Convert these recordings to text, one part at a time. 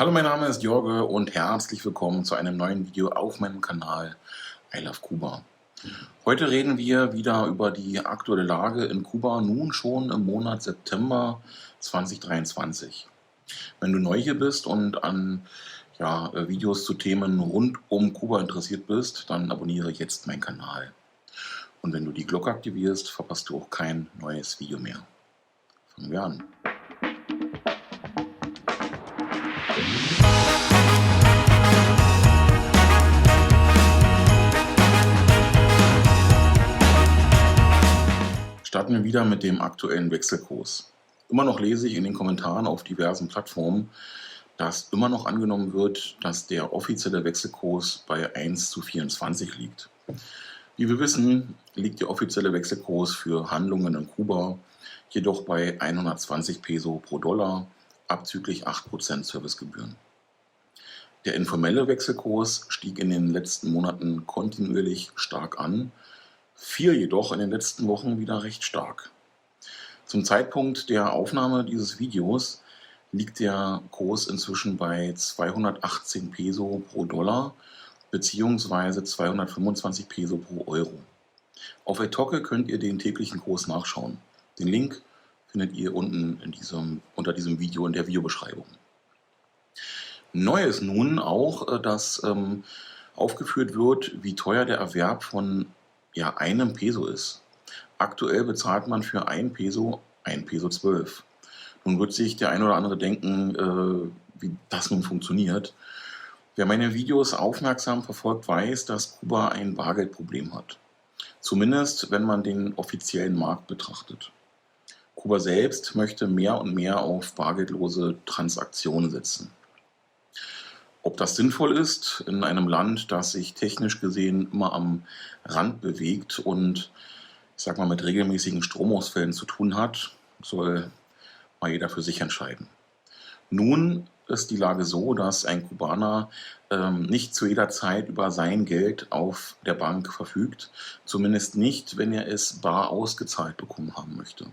Hallo, mein Name ist Jorge und herzlich willkommen zu einem neuen Video auf meinem Kanal I Love Kuba. Heute reden wir wieder über die aktuelle Lage in Kuba, nun schon im Monat September 2023. Wenn du neu hier bist und an Videos zu Themen rund um Kuba interessiert bist, dann abonniere jetzt meinen Kanal. Und wenn du die Glocke aktivierst, verpasst du auch kein neues Video mehr. Fangen wir an. Starten wir wieder mit dem aktuellen Wechselkurs. Immer noch lese ich in den Kommentaren auf diversen Plattformen, dass immer noch angenommen wird, dass der offizielle Wechselkurs bei 1:24 liegt. Wie wir wissen, liegt der offizielle Wechselkurs für Handlungen in Kuba jedoch bei 120 Peso pro Dollar, abzüglich 8% Servicegebühren. Der informelle Wechselkurs stieg in den letzten Monaten kontinuierlich stark an, fiel jedoch in den letzten Wochen wieder recht stark. Zum Zeitpunkt der Aufnahme dieses Videos liegt der Kurs inzwischen bei 218 Peso pro Dollar bzw. 225 Peso pro Euro. Auf iTalki könnt ihr den täglichen Kurs nachschauen. Den Link findet ihr unten unter diesem Video in der Videobeschreibung. Neu ist nun auch, dass aufgeführt wird, wie teuer der Erwerb von einem Peso ist. Aktuell bezahlt man für 1 Peso 1,12 Peso. Nun wird sich der ein oder andere denken, wie das nun funktioniert. Wer meine Videos aufmerksam verfolgt, weiß, dass Kuba ein Bargeldproblem hat. Zumindest, wenn man den offiziellen Markt betrachtet. Kuba selbst möchte mehr und mehr auf bargeldlose Transaktionen setzen. Ob das sinnvoll ist in einem Land, das sich technisch gesehen immer am Rand bewegt und mit regelmäßigen Stromausfällen zu tun hat, soll mal jeder für sich entscheiden. Nun ist die Lage so, dass ein Kubaner nicht zu jeder Zeit über sein Geld auf der Bank verfügt, zumindest nicht, wenn er es bar ausgezahlt bekommen haben möchte.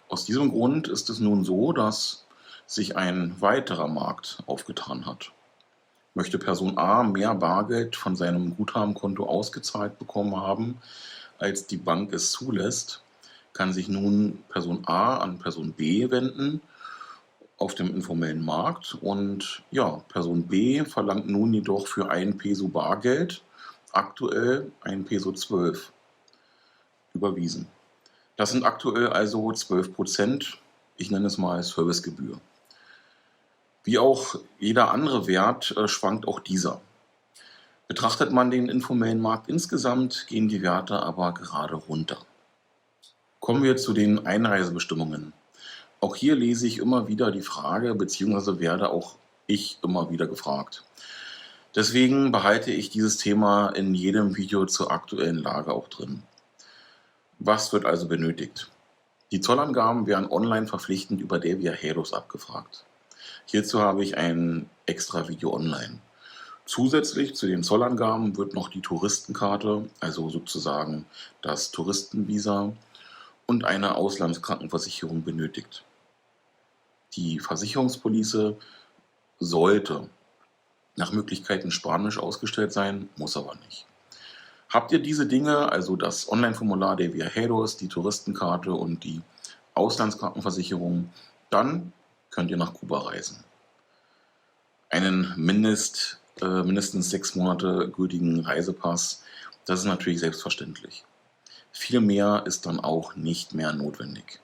Aus diesem Grund ist es nun so, dass sich ein weiterer Markt aufgetan hat. Möchte Person A mehr Bargeld von seinem Guthabenkonto ausgezahlt bekommen haben, als die Bank es zulässt, kann sich nun Person A an Person B wenden auf dem informellen Markt und Person B verlangt nun jedoch für 1 Peso Bargeld aktuell 1,12 Peso überwiesen. Das sind aktuell also 12%, ich nenne es mal Servicegebühr. Wie auch jeder andere Wert schwankt auch dieser. Betrachtet man den informellen Markt insgesamt, gehen die Werte aber gerade runter. Kommen wir zu den Einreisebestimmungen. Auch hier lese ich immer wieder die Frage, bzw. werde auch ich immer wieder gefragt. Deswegen behalte ich dieses Thema in jedem Video zur aktuellen Lage auch drin. Was wird also benötigt? Die Zollangaben werden online verpflichtend über der Viajeros abgefragt. Hierzu habe ich ein extra Video online. Zusätzlich zu den Zollangaben wird noch die Touristenkarte, also sozusagen das Touristenvisa und eine Auslandskrankenversicherung benötigt. Die Versicherungspolice sollte nach Möglichkeit in Spanisch ausgestellt sein, muss aber nicht. Habt ihr diese Dinge, also das Online-Formular der Viajeros, die Touristenkarte und die Auslandskrankenversicherung, dann könnt ihr nach Kuba reisen. Einen mindestens 6 Monate gültigen Reisepass, das ist natürlich selbstverständlich. Viel mehr ist dann auch nicht mehr notwendig.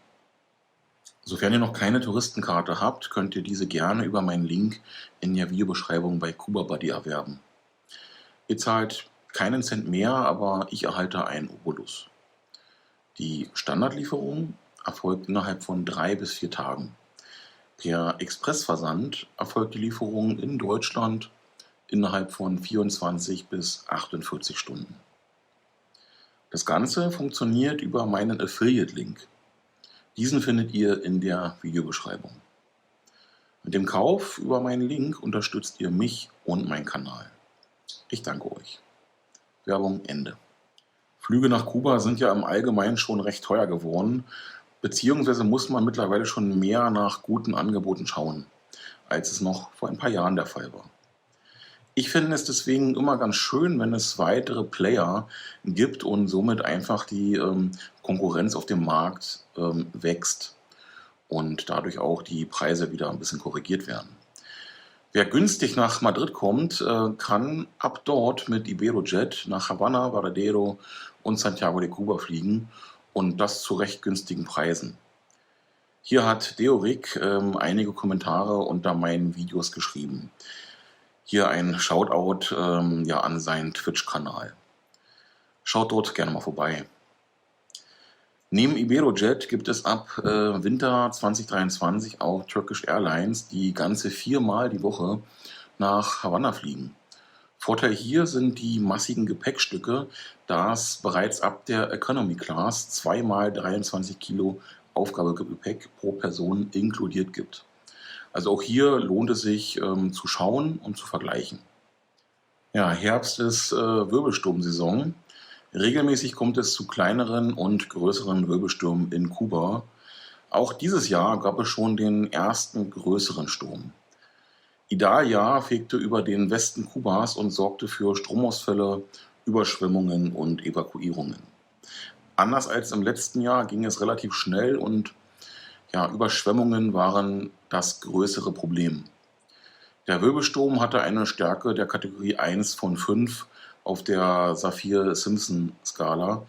Sofern ihr noch keine Touristenkarte habt, könnt ihr diese gerne über meinen Link in der Videobeschreibung bei KubaBuddy erwerben. Ihr zahlt keinen Cent mehr, aber ich erhalte einen Obolus. Die Standardlieferung erfolgt innerhalb von 3 bis 4 Tagen. Per Expressversand erfolgt die Lieferung in Deutschland innerhalb von 24 bis 48 Stunden. Das Ganze funktioniert über meinen Affiliate-Link. Diesen findet ihr in der Videobeschreibung. Mit dem Kauf über meinen Link unterstützt ihr mich und meinen Kanal. Ich danke euch. Werbung Ende. Flüge nach Kuba sind ja im Allgemeinen schon recht teuer geworden, beziehungsweise muss man mittlerweile schon mehr nach guten Angeboten schauen. als es noch vor ein paar Jahren der Fall war. Ich finde es deswegen immer ganz schön, wenn es weitere Player gibt und somit einfach die Konkurrenz auf dem Markt wächst und dadurch auch die Preise wieder ein bisschen korrigiert werden. Wer günstig nach Madrid kommt, kann ab dort mit Iberojet nach Havanna, Varadero und Santiago de Cuba fliegen und das zu recht günstigen Preisen. Hier hat Deorik einige Kommentare unter meinen Videos geschrieben. Hier ein Shoutout ja, an seinen Twitch-Kanal. Schaut dort gerne mal vorbei. Neben Iberojet gibt es ab Winter 2023 auch Turkish Airlines, die ganze 4-mal die Woche nach Havanna fliegen. Vorteil hier sind die massigen Gepäckstücke, da es bereits ab der Economy Class 2 x 23 Kilo Aufgabegepäck pro Person inkludiert gibt. Also auch hier lohnt es sich zu schauen und zu vergleichen. Ja, Herbst ist Wirbelsturmsaison. Regelmäßig kommt es zu kleineren und größeren Wirbelstürmen in Kuba. Auch dieses Jahr gab es schon den ersten größeren Sturm. Idalia fegte über den Westen Kubas und sorgte für Stromausfälle, Überschwemmungen und Evakuierungen. Anders als im letzten Jahr ging es relativ schnell und ja, Überschwemmungen waren das größere Problem. Der Wirbelsturm hatte eine Stärke der Kategorie 1 von 5 auf der Saffir-Simpson-Skala.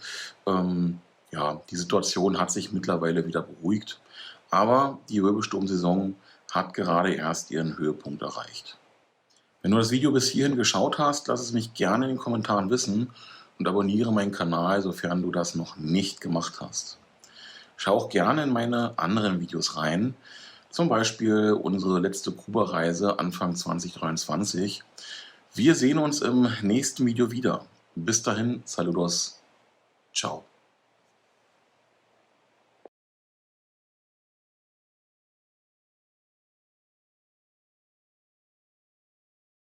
Ja, die Situation hat sich mittlerweile wieder beruhigt, aber die Wirbelsturmsaison hat gerade erst ihren Höhepunkt erreicht. Wenn du das Video bis hierhin geschaut hast, lass es mich gerne in den Kommentaren wissen und abonniere meinen Kanal, sofern du das noch nicht gemacht hast. Schau auch gerne in meine anderen Videos rein, zum Beispiel unsere letzte Kuba-Reise Anfang 2023. Wir sehen uns im nächsten Video wieder. Bis dahin, saludos, ciao.